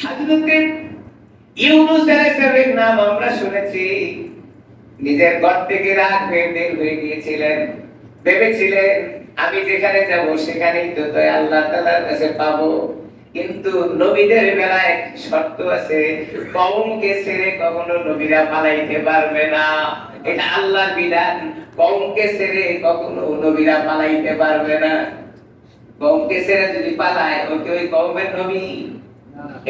হযরতে ইউনূস আলাইহিস সালামের নাম আমরা শুনেছি। নিজের ঘর থেকে রাগ হয়ে বের হয়ে গিয়েছিলেন, ভেবেছিলেন আমি যেখানে যাব সেখানেই তো আল্লাহ তাআলার কাছে পাবো। কিন্তু নবীদের বেলায় শর্ত আছে, কওমকে ছেড়ে কখনো নবীরা পালাইতে পারবে না। এটা আল্লাহর বিধান, কওমকে ছেড়ে কখনো নবীরা পালাইতে পারবে না। কওমকে ছেড়ে যদি পালায় ওই কওমের নবী।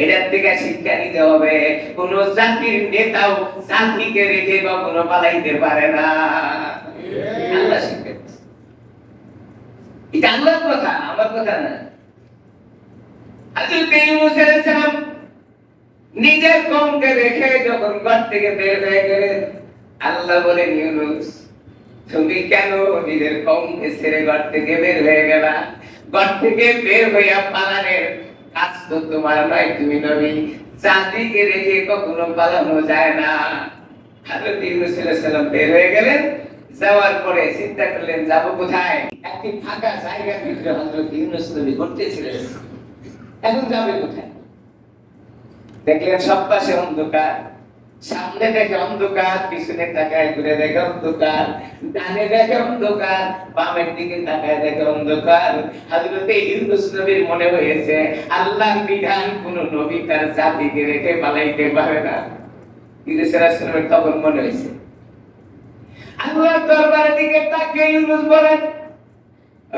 এটার থেকে শিক্ষা নিতে হবে, কোন জাতির নেতাও জাতিকে রেখে কখনো পালাইতে পারে না। আল্লাহ শিক্ষা, এটা আল্লাহর কথা, আমার কথা না। হযরত ইউনূস আলাইহিস সালাম নিজের কওমকে রেখে যখন ঘর থেকে বের হয়ে গেলেন, আল্লাহ বলেন ইউনূস তুমি কেন নিজের কওমকে ছেড়ে ঘর থেকে বের হয়ে গেলা? ঘর থেকে বের হইয়া পালানোর কাজ তো তোমার নয়, তুমি নবী, জাতিকে রেখে কখনো পালানো যায় না। হযরত ইউনূস আলাইহিস সালাম বের হয়ে গেলেন, যাওয়ার পরে চিন্তা করলেন যাব কোথায়? একটি ফাঁকা জায়গার ভিতরে হযরত ইউনূস নবী ঘুরতেছিলেন, এখন যাবে কোথায়? দেখলেন সব পাশে অন্ধকার, সামনে দেখে অন্ধকার, পিছনে তাকায় ঘুরে দেখে অন্ধকার, ডানে দেখে অন্ধকার, বামের দিকে তাকায় দেখে অন্ধকার। হযরত ইউনূস নবীর মনে হয়েছে আল্লাহর বিধান কোন নবী তার জাতিকে রেখে পালাইতে পারে না। ইউনূস আলাইহিস সালামের তখন মনে হয়েছে। আল্লাহর দরবারের দিকে তাকিয়ে ইউনূস বলেন,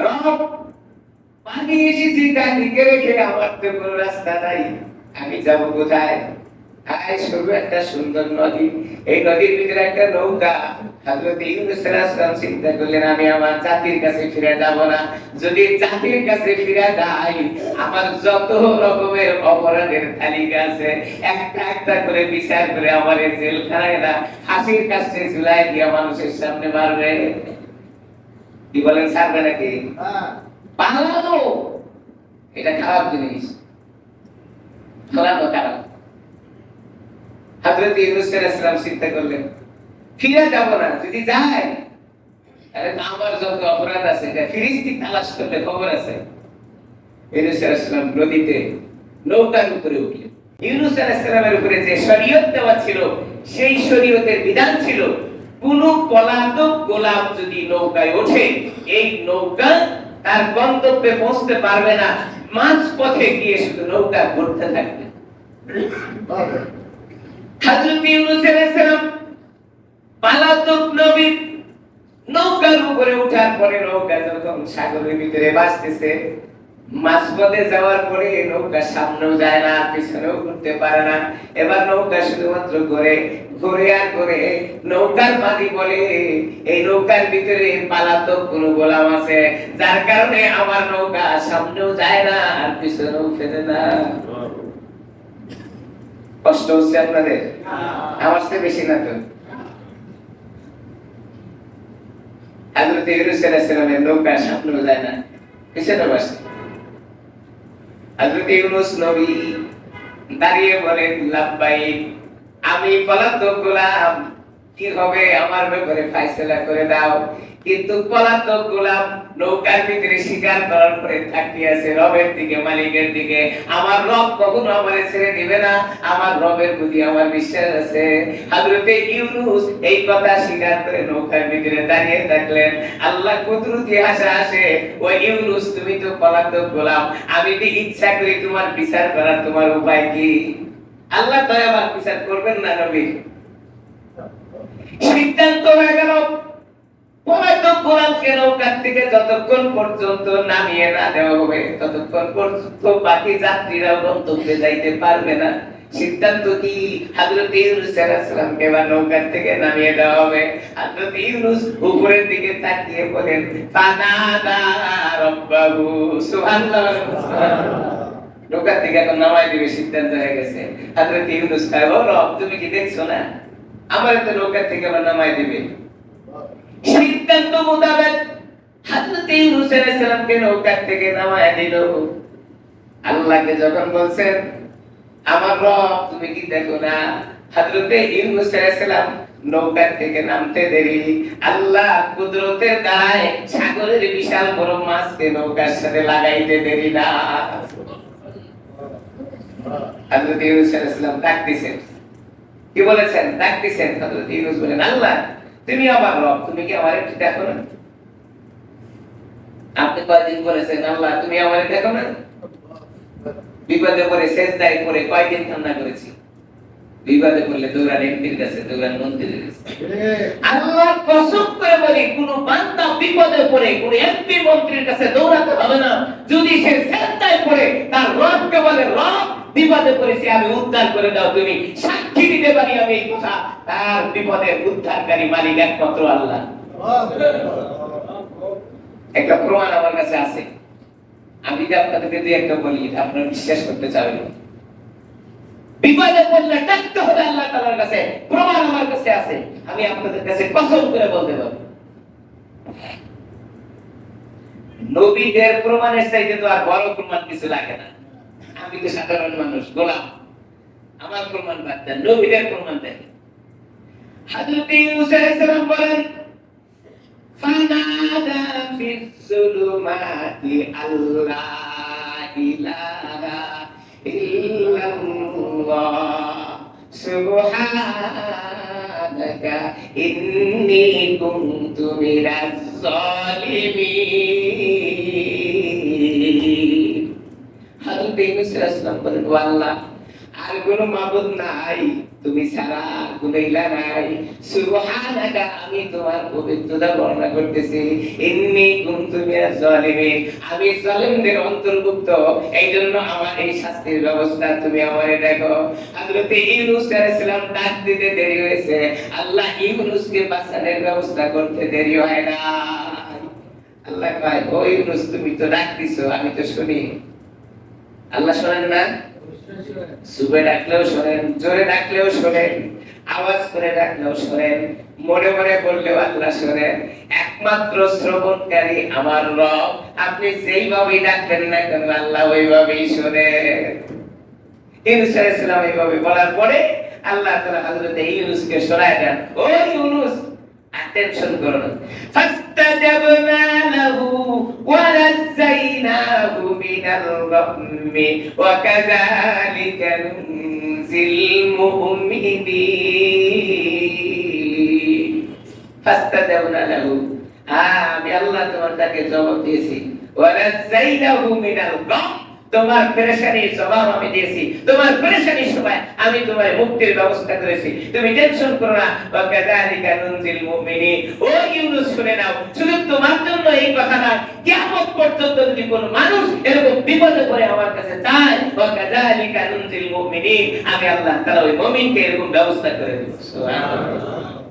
রব, পানি এসেছি জাতিকে রেখে, আমার তো কোনো রাস্তা নাই, আমি যাব কোথায়? শুরু একটা সুন্দর নদী, এই নদীর ভিতরে একটা নৌকা। হযরত ইউনূস আলাইহিস সালাম চিন্তা করলেন আমি আমার জাতির কাছে ফিরে যাব না। যদি জাতির কাছে ফিরে যাই, আমার যত রকমের অপরাধের তালিকা আছে একটা একটা করে বিচার করে আমার জেলখানায় না ফাঁসির কাছে ঝুলাই দিয়ে মানুষের সামনে মারবে। কি বলেন, ছাড়বে নাকি? পালানো এটা খারাপ জিনিস, পালানো খারাপ। হযরত ইউনূস আলাইহিস সালাম চিন্তা করলেন ফিরে যাব না, যদি যাই তাহলে আমার যত অপরাধ আছে এটা ফিরিস্তি তালাশ করলে খবর আছে। ইউনূস আলাইহিস সালাম নদীতে নৌকার উপরে উঠলেন। ইউনূস আলাইহিস সালামের উপরে যে শরীয়ত দেওয়া ছিল সেই শরীয়তের বিধান ছিল কোন পলাতক গোলাম যদি নৌকায় ওঠে, এই নৌকা তার গন্তব্যে পৌঁছতে পারবে না, মাঝ পথে গিয়ে শুধু নৌকা ঘুরতে থাকবে। হযরত ইউনূস আলাইহিস সালাম পালাতক নবী নৌকার উপরে ওঠার পরে নৌকা যখন সাগরের ভিতরে ভাসতেছে, মাঝপথে যাওয়ার পরে নৌকা সামনেও যায় না, পিছনেও ঘুরতে পারে না। এবার নৌকা শুধুমাত্র ঘুরে ঘুরে আর ঘুরে। নৌকার মাঝি বলে এই নৌকার ভিতরে পালাতক কোন গোলাম আছে, যার কারণে আমার নৌকা সামনেও যায় না আর পিছনেও ফেরে না। কষ্ট হচ্ছে আপনাদের? আমার চেয়ে বেশি না তো? হযরত ইউনূস আলাইহিস সালামের নৌকা সামনেও যায় না, পিছনেও আসে। হযরত ইউনূস নবী দাঁড়িয়ে বলেন লাব্বাইক, আমি পলাতক গোলাম, কি হবে আমার ব্যাপারে ফয়সালা করে দাও। কিন্তু পলাতক গোলাম নৌকার ভিতরে শিকার করার পরে তাকিয়ে আছে রবের দিকে, মালিকের দিকে। আমার রব কখনো আমারে ছেড়ে দিবে না, আমার রবের প্রতি আমার বিশ্বাস আছে। হযরত ইউনূস এই কথা স্বীকার করে নৌকার ভিতরে দাঁড়িয়ে থাকলেন। আল্লাহ কুদরতি হাসা আসে, ও ইউনূস তুমি তো পলাতক গোলাম, আমি কি ইচ্ছা করি তোমার বিচার করার, তোমার উপায় কি? আল্লাহ তো আবার বিচার করবেন না নবী। সিদ্ধান্ত হয়ে গেল পলাতক গোলামকে নৌকার থেকে যতক্ষণ পর্যন্ত নামিয়ে না দেওয়া হবে ততক্ষণ পর্যন্ত বাকি যাত্রীরা গন্তব্যে যাইতে পারবে না। সিদ্ধান্ত কি? হযরত ইউনূস আলাইহিস সালামকে এবার নৌকার থেকে নামিয়ে দেওয়া হবে। হযরত ইউনূস উপরের দিকে তাকিয়ে বলেন ফানাদা রাব্বাহু, সুবহানাল্লাহ। নৌকার থেকে এখন নামাই দিবে, সিদ্ধান্ত হয়ে গেছে। হযরত ইউনূস কয়, ও রব, তুমি কি দেখছো না আমার তো নৌকার থেকে আবার নামাই দিবে। সিদ্ধান্ত মোতাবেক হযরত ইউনূস আলাইহিস সালামকে নৌকার থেকে নামায় দিল। আল্লাহকে যখন বলছেন আমার রব তুমি কি দেখো না, হযরত ইউনূস আলাইহিস সালাম নৌকার থেকে নামতে দেরি, আল্লাহ কুদরতের দ্বারায় সাগরের বিশাল বড় মাছকে নৌকার সাথে লাগাইতে দেরি না। হযরত ইউনূস আলাইহিস সালাম ডাক দিয়েছেন, কি বলেছেন? ডাক দিয়েছেন। হযরত ইউনূস বলেন, আল্লাহ তুমি আমার রব, তুমি কি আমারে একটু দেখো না? আপনি কয়দিন বলেছেন আল্লাহ তুমি আমারে দেখো না? বিপদে পড়ে সেজদায় পড়ে কয়দিন কান্না করেছি। বিপদে পড়লে দৌড়ান এমপির কাছে, দৌড়ান মন্ত্রীর কাছে। আল্লাহ কসম করে বলি, কোন বান্দা বিপদে পড়ে কোন এমপি মন্ত্রীর কাছে দৌড়াতে হবে না। যদি সে সেজদায় পড়ে তার রবকে বলে, রব বিপদে পড়েছি আমি উদ্ধার করে দাও, তুমি সাক্ষী দিতে পারি আমি এই কথা। তার বিপদে উদ্ধারকারী মালিক একমাত্র আল্লাহ। একটা প্রমাণ আমার কাছে আছে, আমি যে আপনাদেরকে দুই একটা বলি, আপনারা বিশ্বাস করতে চাবেন না। বিপদে পড়লে ডাকতে হবে আল্লাহ তাআলার কাছে, প্রমাণ আমার কাছে আছে, আমি আপনাদের কাছে কসম করে বলতে পারি। নবীদের প্রমাণের চাইতে তো আর বড় প্রমাণ কিছু লাগে না। আমি তো সাধারণ মানুষ, গোলাম, আমার প্রমাণ বাদ দেন, নবীদের প্রমাণ দেখেন। হযরত ইউনূস আলাইহিস সালাম বলেন, ফানাদা ফিজ যুলুমাতি আল্লা ইলাহা ইল্লাল্লাহ সুবহানাকা ইন্নী কুনতু মিনাজ জালিমিন। হযরত ইউনূস আলাইহিস সালাম বলেন, ও আল্লাহ, আর কোনো মাবুদ নাই তুমি ছাড়া, আর কোনো ইলাহ নাই। সুবহানাকা, আমি তোমার পবিত্রতা বর্ণনা করতেছি। ইন্নী কুনতু মিনাজ জালিমিন, আমি জালিমদের অন্তর্ভুক্ত, এইজন্য আমার এই শাস্তির ব্যবস্থা তুমি আমারে দেখো। হযরত ইউনূস আলাইহিস সালাম ডাক দিতে দেরি হয়েছে, আল্লাহ ইউনূসকে বাঁচানোর ব্যবস্থা করতে দেরি হয় না। আল্লাহ কয়, ও ইউনূস তুমি তো ডাক দিছো, আমি তো শুনি। আল্লাহ শোনেন না? সুবে ডাকলেও শোনেন, জোরে ডাকলেও শোনেন, আওয়াজ করে ডাকলেও শোনেন, মনে মনে বললেও আল্লাহ শোনেন। একমাত্র শ্রবণকারী আমার রব, আপনি যেইভাবেই ডাকবেন না কেন আল্লাহ ওইভাবেই শোনেন। ইউনূস আলাইহিস সালাম এইভাবে বলার পরে আল্লাহ তাআলা হযরত ইউনূসকে শোনায় দেন, ও ইউনূস টেনশন করো না। ফাস্তাজাবনা লাহু ওয়া নাযাইনাহু মিনাল গাম্মি ওয়া কাযালিকা নুনজিল মুমিনিন। ফাস্তাজাবনা লাহু, আমি আল্লাহ তোমার ডাকে জবাব দিয়েছি। ওয়া নাযাইনাহু মিনাল গাম, তোমার পেরেশানির জবাব আমি দিয়েছি, তোমার পেরেশানির সময় আমি তোমার মুক্তির ব্যবস্থা করেছি, তুমি টেনশন করো না। ওয়া কাযালিকা নুনজিল মুমিনিন, ও ইউনূস শুনে নাও, শুধু তোমার জন্য এই কথা না, কিয়ামত পর্যন্ত যদি কোনো মানুষ এরকম বিপদে পড়ে আমার কাছে চায়, ওয়া কাযালিকা নুনজিল মুমিনিন, আমি আল্লাহ তাআলা ওই মুমিনকে এরকম ব্যবস্থা করে দেব। সুবহানাল্লাহ।